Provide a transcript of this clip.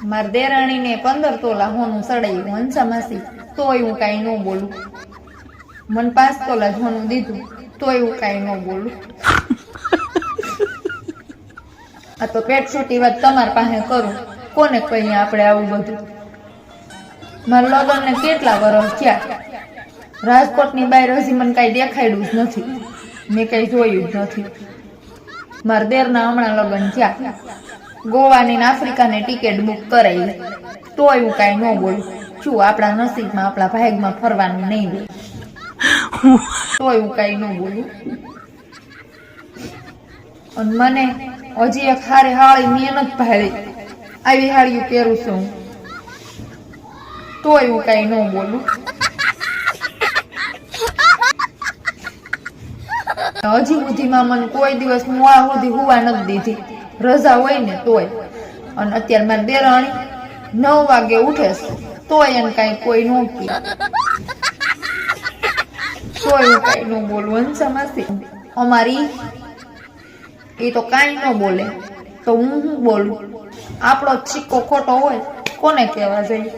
મારા દેરાણીને 15 તોલા હોનું સડાયું હંસા માસી, તોય હું કાંઈ ન બોલું. મને 5 તોલા હોનું દીધું, તોય હું કાંઈ ન બોલું. આ તો પેટ છૂટી વાત તમારી પાસે કરું, કોને કહીએ આપણે આવું બધું. મારા લગ્નને કેટલા વર્ષ થયા, રાજકોટની બહાર હજી મને કાંઈ દેખાડ્યું જ નથી, મેં કાંઈ જોયું જ નથી. મારા દેરના હમણાં લગ્ન થયા, ગોવાની ને આફ્રિકાની ટિકિટ બુક કરાવી, તોય હું કાંઈ ન બોલું. શું આપણા નસીબમાં આપણા ભાગમાં ફરવાનું નહીં હોય, તોય હું કાંઈ ન બોલું. અને મને હજી એક હારી હાળી મહેનત ભાળી, આવી હાળીઓ પહેરું છું હું, તોય હું કાંઈ ન બોલું. હજી સુધીમાં મને કોઈ દિવસ મોડા સુધી હુવા નથી દીધી, રજા હોય ને તોય. અને અત્યારે મારી દેરાણી 9 વાગે ઉઠે છે, તોય એને કાંઈ કોઈ ન કહે, તોય હું કાંઈ ન બોલું. હંસા માસી અમારી એ તો કાંઈ ન બોલે, તો હું શું બોલું? આપણો સિક્કો ખોટો હોય કોને કહેવા જઈએ?